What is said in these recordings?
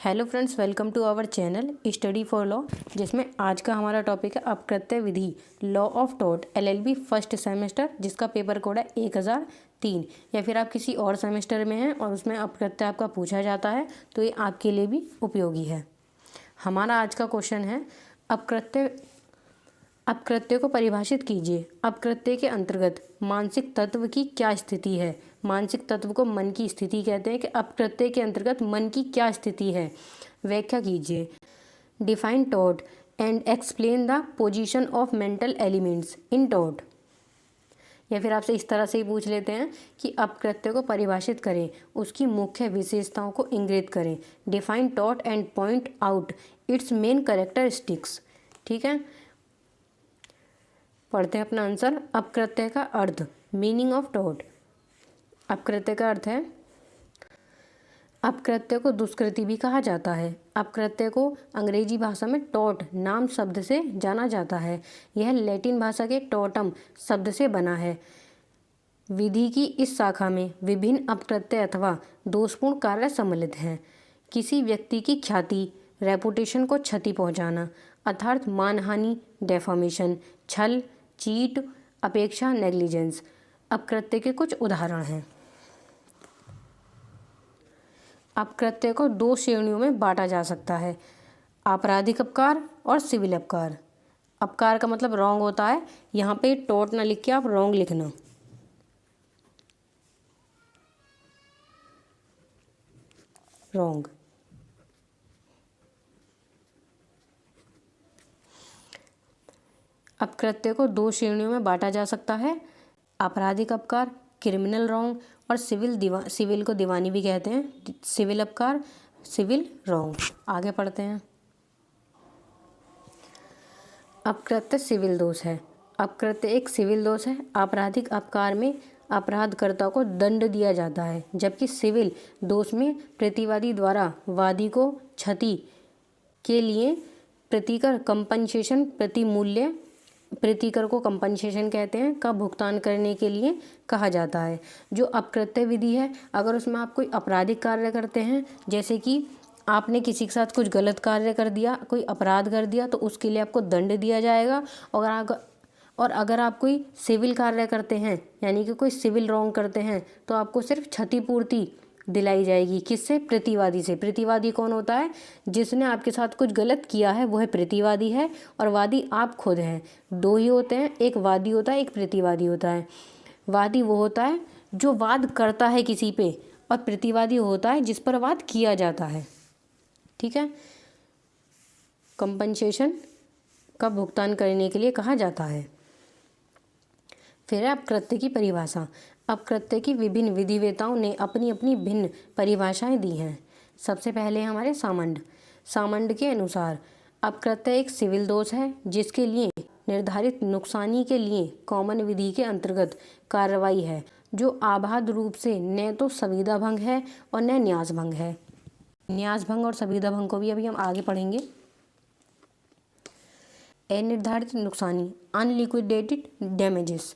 Hello friends, welcome to our channel study for law, जिसमें आज का हमारा टॉपिक है अपकृत्य विधि, law of tort, LLB first semester, जिसका पेपर कोड है 1003। या फिर आप किसी और सेमेस्टर में हैं और उसमें अपकृत्य आपका पूछा जाता है तो ये आपके लिए भी उपयोगी है। हमारा आज का क्वेश्चन है अपकृत्य को परिभाषित कीजिए। अपकृत्य के अंतर्गत मानसिक तत्व की क्या स्थिति है। मानसिक तत्व को मन की स्थिति कहते हैं कि अपकृत्य के अंतर्गत मन की क्या स्थिति है, व्याख्या कीजिए। Define tort and explain the position of mental elements in tort. या फिर आपसे इस तरह से ही पूछ लेते हैं कि अपकृत्य को परिभाषित करें, उसकी मुख्य विशेषताओं को इंगित करें। Define tort and point out it's main characteristics. ठीक है, पढ़ते हैं अपना आंसर। अपकृत्य का अर्थ, मीनिंग ऑफ टॉर्ट। अपकृत्य का अर्थ है, अपकृत्य को दुष्कृति भी कहा जाता है। अपकृत्य को अंग्रेजी भाषा में टॉर्ट नाम शब्द से जाना जाता है। यह लैटिन भाषा के टॉर्टम शब्द से बना है। विधि की इस शाखा में विभिन्न अपकृत्य अथवा दोषपूर्ण कार्य सम्मिलित हैं। किसी व्यक्ति की ख्याति, रेपुटेशन को क्षति पहुंचाना, अर्थात मानहानि, डेफामेशन, छल, चीट, अपेक्षा, नेग्लिजेंस अपकृत्य के कुछ उदाहरण हैं। अपकृत्य को दो श्रेणियों में बांटा जा सकता है, आपराधिक अपकार और सिविल अपकार। अपकार का मतलब रॉन्ग होता है, यहाँ पे टॉर्ट ना लिख के आप रॉन्ग लिखना। रॉन्ग। अपकृत्य को दो श्रेणियों में बांटा जा सकता है, आपराधिक अपकार, क्रिमिनल रॉन्ग, और सिविल को दीवानी भी कहते हैं। सिविल अपकार, सिविल रॉन्ग। आगे पढ़ते हैं। अपकृत्य सिविल दोष है। अपकृत्य एक सिविल दोष है। आपराधिक अपकार में अपराधकर्ता को दंड दिया जाता है, जबकि सिविल दोष में प्रतिवादी द्वारा वादी को क्षति के लिए प्रतिकर कंपनसेशन, प्रतिमूल्य, प्रतिकर को कंपनसेशन कहते हैं, का भुगतान करने के लिए कहा जाता है। जो अपकृत्य विधि है, अगर उसमें आप कोई आपराधिक कार्य करते हैं, जैसे कि आपने किसी के साथ कुछ गलत कार्य कर दिया, कोई अपराध कर दिया, तो उसके लिए आपको दंड दिया जाएगा। और अगर आप कोई सिविल कार्य करते हैं, यानी कि कोई सिविल रॉन्ग करते हैं, तो आपको सिर्फ क्षतिपूर्ति दिलाई जाएगी। किससे? प्रतिवादी से। प्रतिवादी कौन होता है? जिसने आपके साथ कुछ गलत किया है, वो है प्रतिवादी है, और वादी आप खुद हैं। दो ही होते हैं, एक वादी होता है, एक प्रतिवादी होता है। वादी वो होता है जो वाद करता है किसी पे, और प्रतिवादी होता है जिस पर वाद किया जाता है। ठीक है, कंपनसेशन का भुगतान करने के लिए कहा जाता है। फिर है अपकृत्य की परिभाषा। अपकृत्य की विभिन्न विधिवेताओं ने अपनी अपनी भिन्न परिभाषाएं दी हैं। सबसे पहले हमारे सामंड के अनुसार अपकृत्य एक सिविल दोष है, जिसके लिए निर्धारित नुकसानी के लिए कॉमन विधि के अंतर्गत कार्रवाई है, जो अबाध रूप से न तो संविदा भंग है और न न्यास भंग है। न्यास भंग और संविदा भंग को भी अभी हम आगे पढ़ेंगे। अनिर्धारित नुकसानी, अनलिक्विडेटेड डैमेजेस।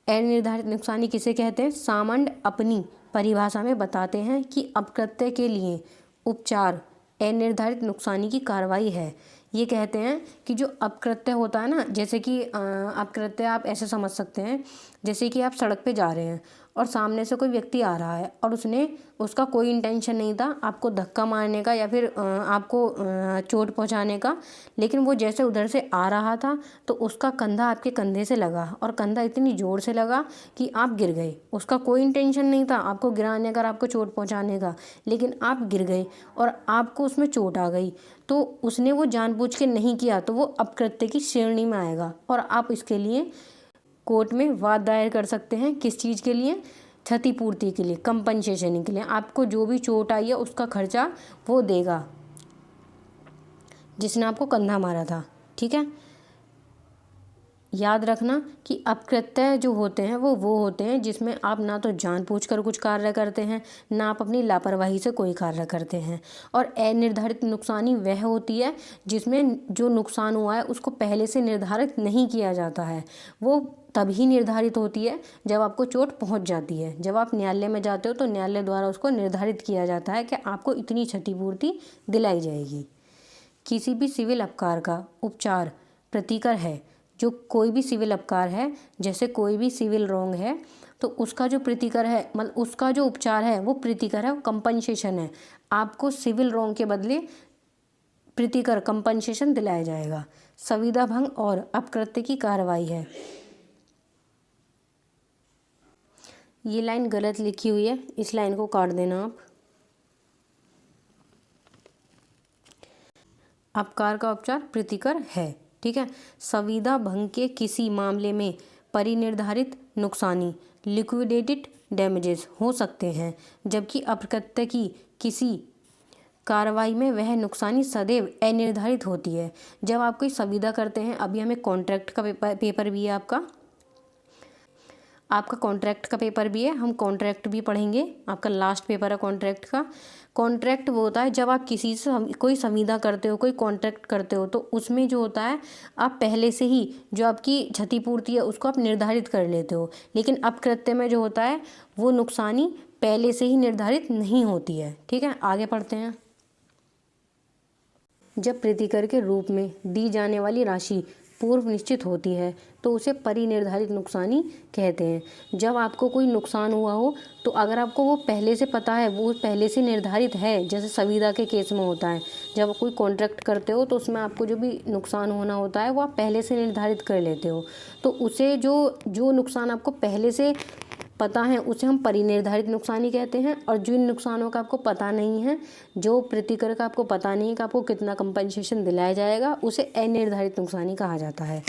अनिर्धारित नुकसानी किसे कहते हैं? सामंड अपनी परिभाषा में बताते हैं कि अपकृत्य के लिए उपचार अनिर्धारित नुकसानी की कार्रवाई है। ये कहते हैं कि जो अपकृत्य होता है ना, जैसे कि अपकृत्य आप ऐसे समझ सकते हैं, जैसे कि आप सड़क पे जा रहे हैं और सामने से कोई व्यक्ति आ रहा है और उसका कोई इंटेंशन नहीं था आपको धक्का मारने का या फिर आपको चोट पहुंचाने का, लेकिन वो जैसे उधर से आ रहा था तो उसका कंधा आपके कंधे से लगा, और कंधा इतनी ज़ोर से लगा कि आप गिर गए। उसका कोई इंटेंशन नहीं था आपको गिराने का, आपको चोट पहुँचाने का, लेकिन आप गिर गए और आपको उसमें चोट आ गई। तो उसने वो जानबूझ के नहीं किया, तो वो अपकृत्य की श्रेणी में आएगा, और आप इसके लिए कोर्ट में वाद दायर कर सकते हैं। किस चीज़ के लिए? क्षतिपूर्ति के लिए, कंपनसेशन के लिए। आपको जो भी चोट आई है उसका खर्चा वो देगा जिसने आपको कंधा मारा था। ठीक है, याद रखना कि अपकृत्य जो होते हैं वो होते हैं जिसमें आप ना तो जानबूझकर कुछ कार्य करते हैं, ना आप अपनी लापरवाही से कोई कार्य करते हैं। और अनिर्धारित नुकसानी वह होती है जिसमें जो नुकसान हुआ है उसको पहले से निर्धारित नहीं किया जाता है, वो तभी निर्धारित होती है जब आपको चोट पहुंच जाती है। जब आप न्यायालय में जाते हो तो न्यायालय द्वारा उसको निर्धारित किया जाता है कि आपको इतनी क्षतिपूर्ति दिलाई जाएगी। किसी भी सिविल अपकार का उपचार प्रतिकर है। जो कोई भी सिविल अपकार है, जैसे कोई भी सिविल रॉन्ग है, तो उसका जो प्रतिकर है, मतलब उसका जो उपचार है वो प्रतिकर है, वो कंपनसेशन है। आपको सिविल रॉन्ग के बदले प्रतिकर कंपनसेशन दिलाया जाएगा। संविदा भंग और अपकृत्य की कार्रवाई है। ये लाइन गलत लिखी हुई है, इस लाइन को काट देना आप। अपकार का उपचार प्रतिकर है, ठीक है। संविदा भंग के किसी मामले में परिनिर्धारित नुकसानी लिक्विडेटेड डैमेजेस हो सकते हैं, जबकि अपकृत्य की किसी कार्रवाई में वह नुकसानी सदैव अनिर्धारित होती है। जब आप कोई संविदा करते हैं, अभी हमें कॉन्ट्रैक्ट का पेपर भी है, आपका कॉन्ट्रैक्ट का पेपर भी है, हम कॉन्ट्रैक्ट भी पढ़ेंगे। आपका लास्ट पेपर है कॉन्ट्रैक्ट का। कॉन्ट्रैक्ट वो होता है जब आप किसी से कोई संविदा करते हो, कोई कॉन्ट्रैक्ट करते हो, तो उसमें जो होता है आप पहले से ही जो आपकी क्षतिपूर्ति है उसको आप निर्धारित कर लेते हो। लेकिन अपकृत्य में जो होता है वो नुकसानी पहले से ही निर्धारित नहीं होती है, ठीक है। आगे पढ़ते हैं। जब प्रतिकर के रूप में दी जाने वाली राशि पूर्व निश्चित होती है तो उसे परिनिर्धारित नुकसानी कहते हैं। जब आपको कोई नुकसान हुआ हो तो अगर आपको वो पहले से पता है, वो पहले से निर्धारित है, जैसे संविदा के केस में होता है, जब कोई कॉन्ट्रैक्ट करते हो तो उसमें आपको जो भी नुकसान होना होता है वो आप पहले से निर्धारित कर लेते हो, तो उसे जो नुकसान आपको पहले से पता है उसे हम परिनिर्धारित नुकसानी कहते हैं। और जिन नुकसानों का आपको पता नहीं है, जो प्रतिकर का आपको पता नहीं है कि आपको कितना कंपनसेशन दिलाया जाएगा, उसे अनिर्धारित नुकसानी कहा जाता है।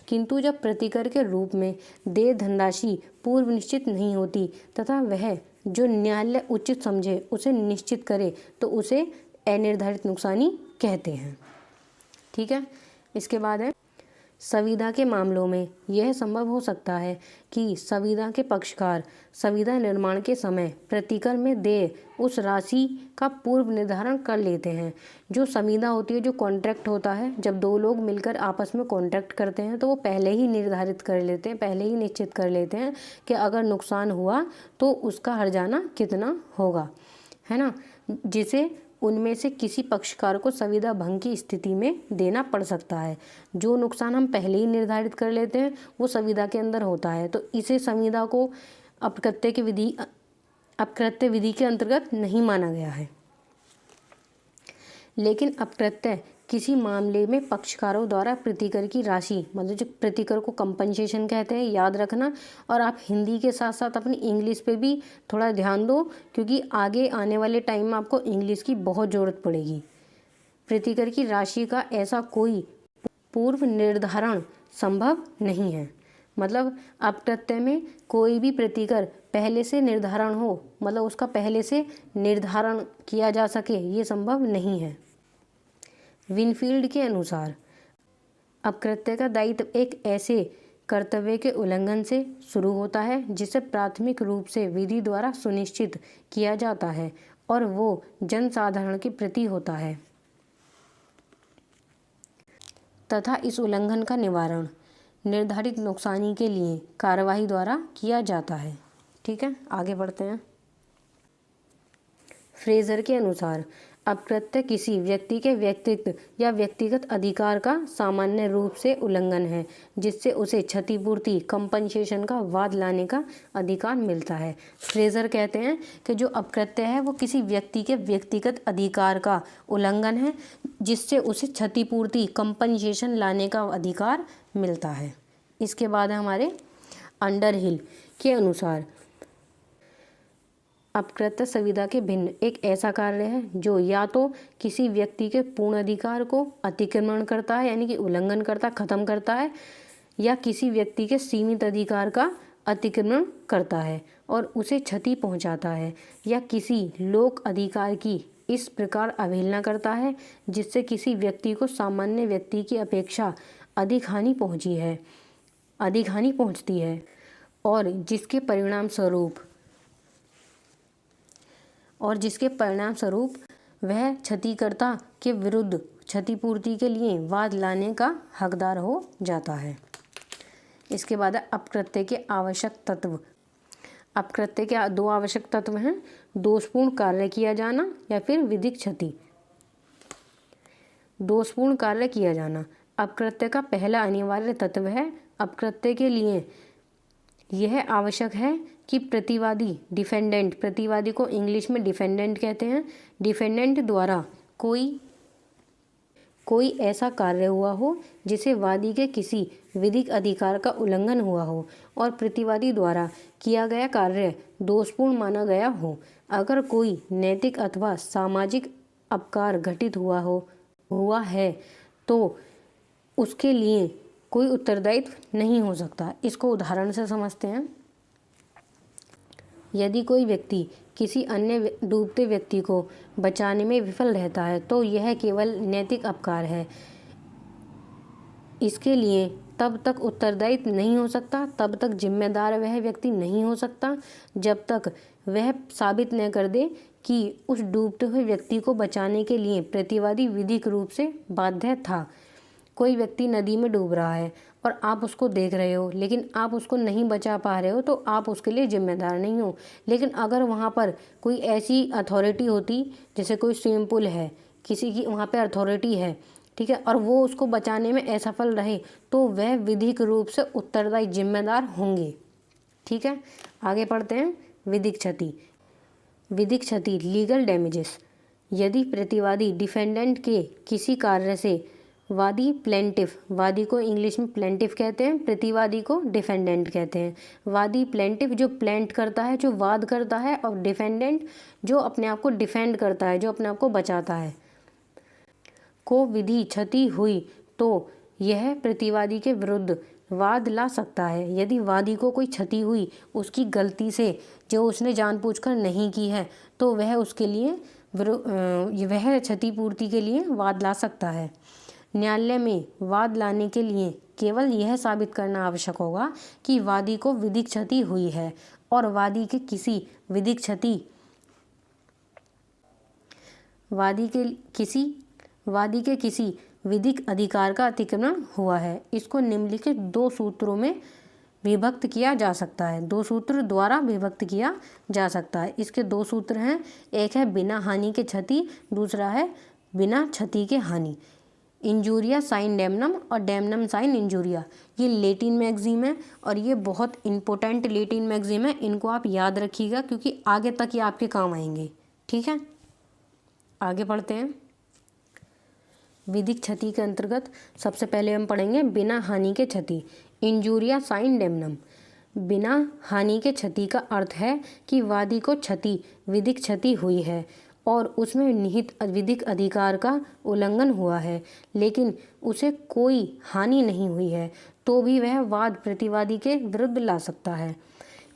किंतु जब प्रतिकर के रूप में देय धनराशि पूर्व निश्चित नहीं होती तथा वह जो न्यायालय उचित समझे उसे निश्चित करे तो उसे अनिर्धारित नुकसानी कहते हैं, ठीक है। इसके बाद है संविदा के मामलों में यह संभव हो सकता है कि संविदा के पक्षकार संविदा निर्माण के समय प्रतिकर में देय उस राशि का पूर्व निर्धारण कर लेते हैं। जो संविदा होती है, जो कॉन्ट्रैक्ट होता है, जब दो लोग मिलकर आपस में कॉन्ट्रैक्ट करते हैं तो वो पहले ही निर्धारित कर लेते हैं, पहले ही निश्चित कर लेते हैं कि अगर नुकसान हुआ तो उसका हर्जाना कितना होगा, है ना, जिसे उनमें से किसी पक्षकार को संविदा भंग की स्थिति में देना पड़ सकता है। जो नुकसान हम पहले ही निर्धारित कर लेते हैं वो संविदा के अंदर होता है, तो इसे संविदा को अपकृत्य विधि के अंतर्गत नहीं माना गया है। लेकिन अपकृत्य किसी मामले में पक्षकारों द्वारा प्रतिकर की राशि, मतलब जो प्रतिकर को कंपनसेशन कहते हैं, याद रखना। और आप हिंदी के साथ साथ अपनी इंग्लिश पे भी थोड़ा ध्यान दो, क्योंकि आगे आने वाले टाइम में आपको इंग्लिश की बहुत ज़रूरत पड़ेगी। प्रतिकर की राशि का ऐसा कोई पूर्व निर्धारण संभव नहीं है, मतलब अपकृत्य में कोई भी प्रतिकर पहले से निर्धारण हो, मतलब उसका पहले से निर्धारण किया जा सके, ये संभव नहीं है। विनफील्ड के अनुसार अपकृत्य का दायित्व एक ऐसे कर्तव्य के उल्लंघन से शुरू होता है जिसे प्राथमिक रूप से विधि द्वारा सुनिश्चित किया जाता है और वो जनसाधारण के प्रति होता है, तथा इस उल्लंघन का निवारण निर्धारित नुकसानी के लिए कार्यवाही द्वारा किया जाता है, ठीक है। आगे बढ़ते हैं। फ्रेजर के अनुसार अपकृत्य किसी व्यक्ति के व्यक्तित्व या व्यक्तिगत अधिकार का सामान्य रूप से उल्लंघन है जिससे उसे क्षतिपूर्ति कंपनसेशन का वाद लाने का अधिकार मिलता है। फ्रेजर कहते हैं कि जो अपकृत्य है वो किसी व्यक्ति के व्यक्तिगत अधिकार का उल्लंघन है जिससे उसे क्षतिपूर्ति कंपनसेशन लाने का अधिकार मिलता है। इसके बाद है हमारे अंडरहिल के अनुसार अपकृत्य संविदा के भिन्न एक ऐसा कार्य है जो या तो किसी व्यक्ति के पूर्ण अधिकार को अतिक्रमण करता है, यानी कि उल्लंघन करता, खत्म करता है, या किसी व्यक्ति के सीमित अधिकार का अतिक्रमण करता है और उसे क्षति पहुंचाता है, या किसी लोक अधिकार की इस प्रकार अवहेलना करता है जिससे किसी व्यक्ति को सामान्य व्यक्ति की अपेक्षा अधिक हानि पहुंचती है और जिसके परिणाम स्वरूप वह क्षतिकर्ता के विरुद्ध क्षतिपूर्ति के लिए वाद लाने का हकदार हो जाता है। इसके बाद है अपकृत्य के आवश्यक तत्व। अपकृत्य के 2 आवश्यक तत्व हैं, दोषपूर्ण कार्य किया जाना या फिर विधिक क्षति। दोषपूर्ण कार्य किया जाना अपकृत्य का पहला अनिवार्य तत्व है। अपकृत्य के लिए यह आवश्यक है कि प्रतिवादी डिफेंडेंट, प्रतिवादी को इंग्लिश में डिफेंडेंट कहते हैं, डिफेंडेंट द्वारा कोई ऐसा कार्य हुआ हो जिसे वादी के किसी विधिक अधिकार का उल्लंघन हुआ हो और प्रतिवादी द्वारा किया गया कार्य दोषपूर्ण माना गया हो। अगर कोई नैतिक अथवा सामाजिक अपकार घटित हुआ है तो उसके लिए कोई उत्तरदायित्व नहीं हो सकता। इसको उदाहरण से समझते हैं। यदि कोई व्यक्ति किसी अन्य डूबते व्यक्ति को बचाने में विफल रहता है तो यह केवल नैतिक अपकार है। इसके लिए तब तक उत्तरदायित्व नहीं हो सकता, तब तक जिम्मेदार वह व्यक्ति नहीं हो सकता जब तक वह साबित न कर दे कि उस डूबते हुए व्यक्ति को बचाने के लिए प्रतिवादी विधिक रूप से बाध्य था। कोई व्यक्ति नदी में डूब रहा है और आप उसको देख रहे हो, लेकिन आप उसको नहीं बचा पा रहे हो तो आप उसके लिए जिम्मेदार नहीं हो। लेकिन अगर वहाँ पर कोई ऐसी अथॉरिटी होती, जैसे कोई स्विमिंग पूल है, किसी की वहाँ पे अथॉरिटी है, ठीक है, और वो उसको बचाने में असफल रहे तो वह विधिक रूप से उत्तरदायी जिम्मेदार होंगे। ठीक है, आगे पढ़ते हैं। विधिक क्षति। विधिक क्षति लीगल डैमेजेस। यदि प्रतिवादी डिफेंडेंट के किसी कार्य से वादी प्लेंटिफ, वादी को इंग्लिश में प्लेंटिफ कहते हैं, प्रतिवादी को डिफेंडेंट कहते हैं। वादी प्लेंटिफ जो प्लेंट करता है, जो वाद करता है, और डिफेंडेंट जो अपने आप को डिफेंड करता है, जो अपने आप को बचाता है, को विधि क्षति हुई तो यह प्रतिवादी के विरुद्ध वाद ला सकता है। यदि वादी को कोई क्षति हुई उसकी गलती से, जो उसने जानबूझकर नहीं की है, तो वह उसके लिए वह क्षतिपूर्ति के लिए वाद ला सकता है। न्यायालय में वाद लाने के लिए केवल यह साबित करना आवश्यक होगा कि वादी को विधिक क्षति हुई है और वादी के किसी विधिक अधिकार का अतिक्रमण हुआ है। इसको निम्नलिखित 2 सूत्रों में विभक्त किया जा सकता है, 2 सूत्र द्वारा विभक्त किया जा सकता है। इसके 2 सूत्र हैं, एक है बिना हानि के क्षति, दूसरा है बिना क्षति के हानि। इंजूरिया साइन डेमनम और डेमनम साइन इंजूरिया, ये लेटिन मैगजीम है और ये बहुत इंपॉर्टेंट लेटिन मैगजीम है। इनको आप याद रखिएगा क्योंकि आगे तक ये आपके काम आएंगे। ठीक है, आगे पढ़ते हैं। विधिक क्षति के अंतर्गत सबसे पहले हम पढ़ेंगे बिना हानि के क्षति, इंजूरिया साइन डेमनम। बिना हानि के क्षति का अर्थ है कि वादी को विधिक क्षति हुई है और उसमें निहित विधिक अधिकार का उल्लंघन हुआ है, लेकिन उसे कोई हानि नहीं हुई है, तो भी वह वाद प्रतिवादी के विरुद्ध ला सकता है।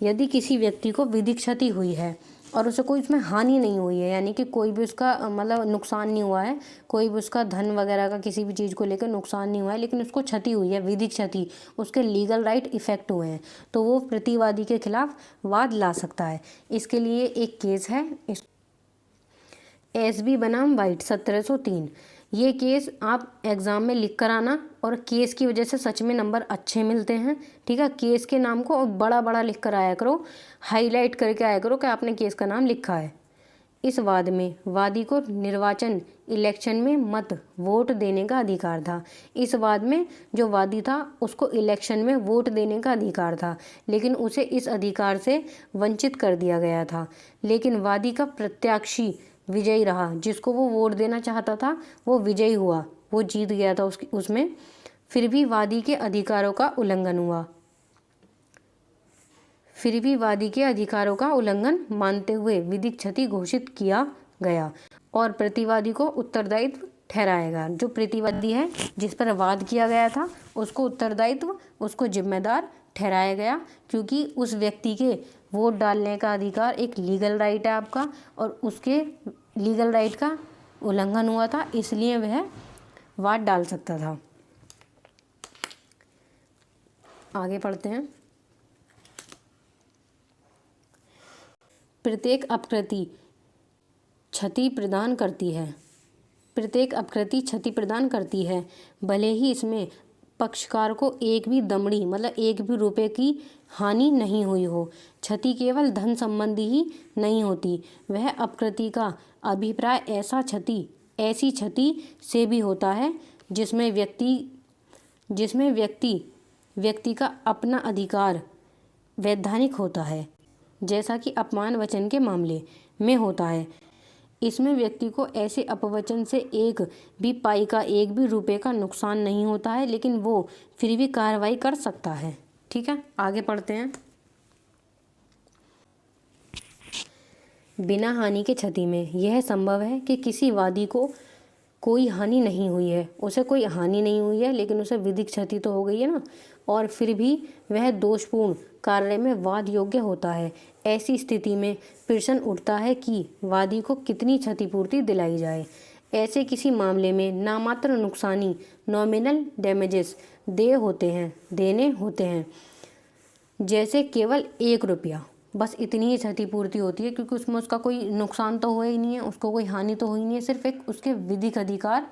यदि किसी व्यक्ति को विधिक क्षति हुई है और उसे कोई उसमें हानि नहीं हुई है, यानी कि कोई भी उसका मतलब नुकसान नहीं हुआ है, कोई भी उसका धन वगैरह का किसी भी चीज़ को लेकर नुकसान नहीं हुआ है, लेकिन उसको क्षति हुई है, विधिक क्षति, उसके लीगल राइट इफेक्ट हुए हैं, तो वो प्रतिवादी के खिलाफ वाद ला सकता है। इसके लिए एक केस है SB बनाम वाइट 1703। ये केस आप एग्ज़ाम में लिख कर आना और केस की वजह से सच में नंबर अच्छे मिलते हैं। ठीक है, केस के नाम को बड़ा बड़ा लिख कर आया करो, हाईलाइट करके आया करो कि आपने केस का नाम लिखा है। इस वाद में वादी को निर्वाचन इलेक्शन में मत वोट देने का अधिकार था। इस वाद में जो वादी था उसको इलेक्शन में वोट देने का अधिकार था, लेकिन उसे इस अधिकार से वंचित कर दिया गया था। लेकिन वादी का प्रत्याशी विजयी रहा, जिसको वो वोट देना चाहता था वो विजयी हुआ, वो जीत गया था उसमें, फिर भी वादी के अधिकारों का उल्लंघन हुआ। फिर भी वादी के अधिकारों का उल्लंघन मानते हुए विधिक क्षति घोषित किया गया और प्रतिवादी को उत्तरदायित्व ठहराएगा। जो प्रतिवादी है जिस पर वाद किया गया था उसको उत्तरदायित्व, उसको जिम्मेदार ठहराया गया, क्योंकि उस व्यक्ति के वोट डालने का अधिकार एक लीगल राइट है आपका और उसके लीगल राइट का उल्लंघन हुआ था, इसलिए वह वाद डाल सकता था। आगे पढ़ते हैं। प्रत्येक अपकृति क्षति प्रदान करती है। प्रत्येक अपकृति क्षति प्रदान करती है, भले ही इसमें पक्षकार को एक भी दमड़ी मतलब एक भी रुपए की हानि नहीं हुई हो। क्षति केवल धन संबंधी ही नहीं होती, वह अपकृति का अभिप्राय ऐसी क्षति से भी होता है जिसमें व्यक्ति का अपना अधिकार वैधानिक होता है, जैसा कि अपमान वचन के मामले में होता है। इसमें व्यक्ति को ऐसे अपवचन से एक भी पाई का एक भी रुपए का नुकसान नहीं होता है, लेकिन वो फिर भी कार्रवाई कर सकता है। ठीक है, आगे पढ़ते हैं। बिना हानि के क्षति में यह संभव है कि किसी वादी को कोई हानि नहीं हुई है, उसे कोई हानि नहीं हुई है, लेकिन उसे विधिक क्षति तो हो गई है ना, और फिर भी वह दोषपूर्ण कार्य में वाद योग्य होता है। ऐसी स्थिति में प्रश्न उठता है कि वादी को कितनी क्षतिपूर्ति दिलाई जाए। ऐसे किसी मामले में नामात्र नुकसानी नॉमिनल डैमेजेस देने होते हैं, जैसे केवल 1 रुपया, बस इतनी ही क्षतिपूर्ति होती है, क्योंकि उसमें उसका कोई नुकसान तो हुआ ही नहीं है, उसको कोई हानि तो हुई नहीं है, सिर्फ एक उसके विधिक अधिकार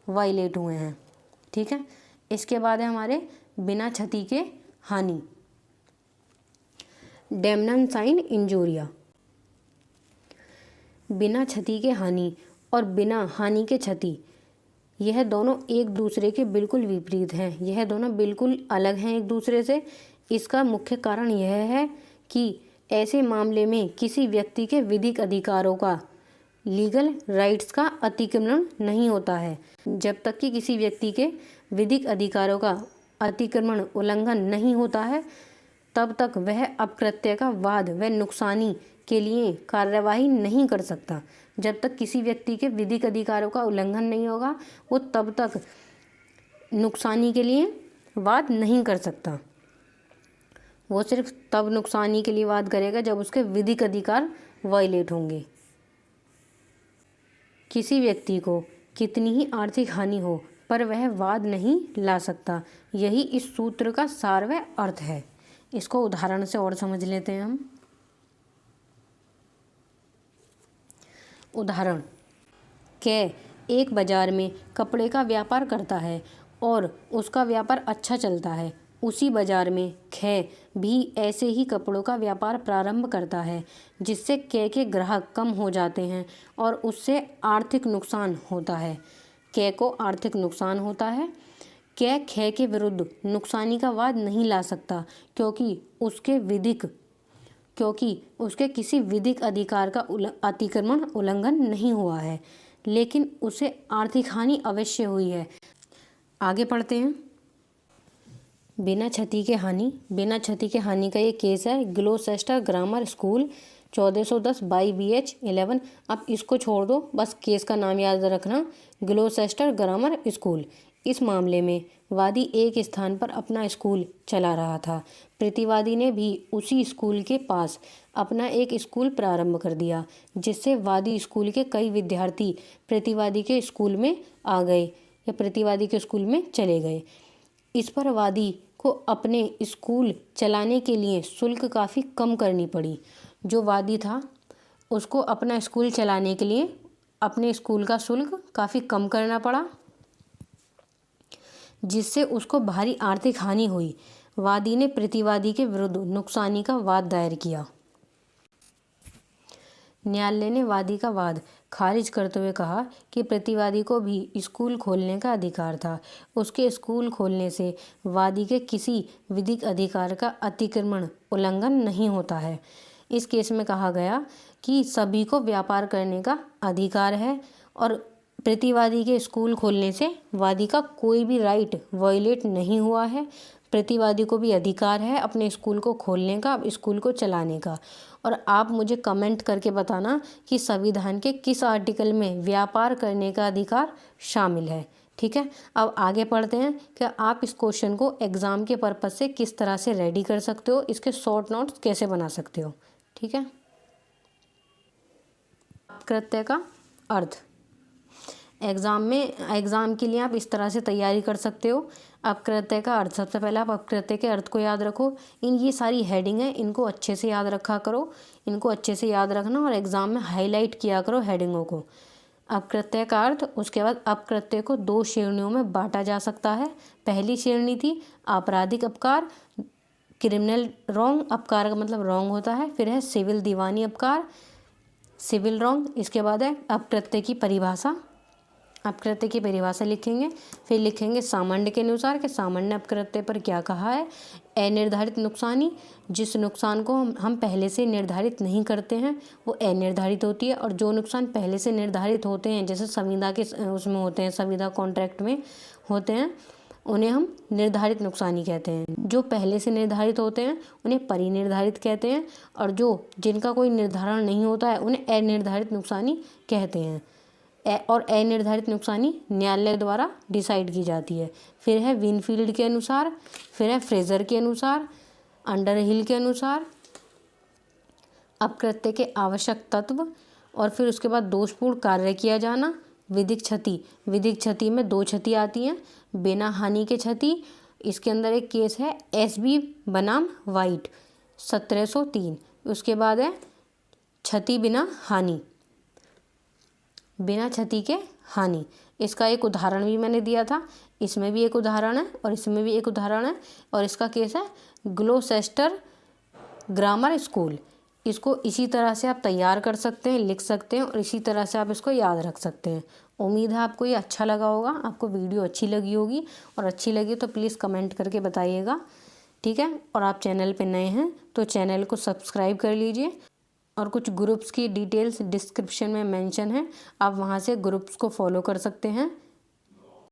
वायलेट हुए हैं। ठीक है, इसके बाद है हमारे बिना क्षति के हानि, डैमनन साइन इंजूरिया। बिना क्षति के हानि और बिना हानि के क्षति, यह दोनों एक दूसरे के बिल्कुल विपरीत हैं, यह दोनों बिल्कुल अलग हैं एक दूसरे से। इसका मुख्य कारण यह है कि ऐसे मामले में किसी व्यक्ति के विधिक अधिकारों का लीगल राइट्स का अतिक्रमण नहीं होता है। जब तक कि किसी व्यक्ति के विधिक अधिकारों का अतिक्रमण उल्लंघन नहीं होता है, तब तक वह अपकृत्य का वाद व नुकसानी के लिए कार्यवाही नहीं कर सकता। जब तक किसी व्यक्ति के विधिक अधिकारों का उल्लंघन नहीं होगा, वो तब तक नुकसानी के लिए वाद नहीं कर सकता। वो सिर्फ तब नुकसानी के लिए वाद करेगा जब उसके विधिक अधिकार वायलेट होंगे। किसी व्यक्ति को कितनी ही आर्थिक हानि हो, पर वह वाद नहीं ला सकता, यही इस सूत्र का सार व अर्थ है। इसको उदाहरण से और समझ लेते हैं हम। उदाहरण, एक बाजार में कपड़े का व्यापार करता है और उसका व्यापार अच्छा चलता है। उसी बाजार में ख भी ऐसे ही कपड़ों का व्यापार प्रारंभ करता है, जिससे के ग्राहक कम हो जाते हैं और उससे आर्थिक नुकसान होता है। को आर्थिक नुकसान होता है। ख के विरुद्ध नुकसानी का वाद नहीं ला सकता, क्योंकि उसके किसी विधिक अधिकार का अतिक्रमण उल्लंघन नहीं हुआ है, लेकिन उसे आर्थिक हानि अवश्य हुई है। आगे पढ़ते हैं। बिना क्षति के हानि का ये केस है ग्लोसेस्टर ग्रामर स्कूल 1410 बाई BH 11। अब इसको छोड़ दो, बस केस का नाम याद रखना, ग्लोसेस्टर ग्रामर स्कूल। इस मामले में वादी एक स्थान पर अपना स्कूल चला रहा था। प्रतिवादी ने भी उसी स्कूल के पास अपना एक स्कूल प्रारंभ कर दिया, जिससे वादी स्कूल के कई विद्यार्थी प्रतिवादी के स्कूल में आ गए या प्रतिवादी के स्कूल में चले गए। इस पर वादी को अपने स्कूल चलाने के लिए शुल्क काफ़ी कम करनी पड़ी। जो वादी था उसको अपना स्कूल चलाने के लिए अपने स्कूल का शुल्क काफ़ी कम करना पड़ा, जिससे उसको भारी आर्थिक हानि हुई। वादी ने प्रतिवादी के विरुद्ध नुकसानी का वाद दायर किया। न्यायालय ने वादी का वाद खारिज करते हुए कहा कि प्रतिवादी को भी स्कूल खोलने का अधिकार था। उसके स्कूल खोलने से वादी के किसी विधिक अधिकार का अतिक्रमण उल्लंघन नहीं होता है। इस केस में कहा गया कि सभी को व्यापार करने का अधिकार है और प्रतिवादी के स्कूल खोलने से वादी का कोई भी राइट वायलेट नहीं हुआ है। प्रतिवादी को भी अधिकार है अपने स्कूल को खोलने का, स्कूल को चलाने का। और आप मुझे कमेंट करके बताना कि संविधान के किस आर्टिकल में व्यापार करने का अधिकार शामिल है। ठीक है, अब आगे पढ़ते हैं कि आप इस क्वेश्चन को एग्ज़ाम के पर्पज़ से किस तरह से रेडी कर सकते हो, इसके शॉर्ट नोट्स कैसे बना सकते हो। ठीक है, कृत्य का अर्थ एग्ज़ाम के लिए आप इस तरह से तैयारी कर सकते हो। अपकृत्य का अर्थ, सबसे पहले आप अपकृत्य के अर्थ को याद रखो। ये सारी हेडिंग है, इनको अच्छे से याद रखा करो, इनको अच्छे से याद रखना और एग्ज़ाम में हाईलाइट किया करो हेडिंगों को। अपकृत्य का अर्थ, उसके बाद अपकृत्य को 2 श्रेणियों में बांटा जा सकता है। पहली श्रेणी थी आपराधिक अपकार, क्रिमिनल रॉन्ग, अपकार का मतलब रॉन्ग होता है। फिर है सिविल दीवानी अपकार, सिविल रॉन्ग। इसके बाद है अपकृत्य की परिभाषा, अपकृत्य की परिभाषा लिखेंगे। फिर लिखेंगे सामान्य के अनुसार कि सामान्य अपकृत्य पर क्या कहा है। अनिर्धारित नुकसानी, जिस नुकसान को हम पहले से निर्धारित नहीं करते हैं वो अनिर्धारित होती है, और जो नुकसान पहले से निर्धारित होते हैं, जैसे संविदा के उसमें होते हैं, संविदा कॉन्ट्रैक्ट में होते हैं, उन्हें हम निर्धारित नुकसानी कहते हैं। जो पहले से निर्धारित होते हैं उन्हें परिनिर्धारित कहते हैं, और जो जिनका कोई निर्धारण नहीं होता है उन्हें अनिर्धारित नुकसानी कहते हैं। और अनिर्धारित नुकसानी न्यायालय द्वारा डिसाइड की जाती है। फिर है विनफील्ड के अनुसार, फिर है फ्रेजर के अनुसार, अंडरहिल के अनुसार अपकृत्य के आवश्यक तत्व, और फिर उसके बाद दोषपूर्ण कार्य किया जाना। विधिक क्षति, विधिक क्षति में 2 क्षति आती हैं। बिना हानि के क्षति, इसके अंदर एक केस है SB बनाम वाइट 1703। उसके बाद है क्षति बिना हानि, बिना क्षति के हानि। इसका एक उदाहरण भी मैंने दिया था, इसमें भी एक उदाहरण है और इसमें भी एक उदाहरण है, और इसका केस है ग्लोसेस्टर ग्रामर स्कूल। इसको इसी तरह से आप तैयार कर सकते हैं, लिख सकते हैं, और इसी तरह से आप इसको याद रख सकते हैं। उम्मीद है आपको ये अच्छा लगा होगा, आपको वीडियो अच्छी लगी होगी, और अच्छी लगी तो प्लीज़ कमेंट करके बताइएगा, ठीक है। और आप चैनल पे नए हैं तो चैनल को सब्सक्राइब कर लीजिए, और कुछ ग्रुप्स की डिटेल्स डिस्क्रिप्शन में मेंशन है, आप वहाँ से ग्रुप्स को फॉलो कर सकते हैं।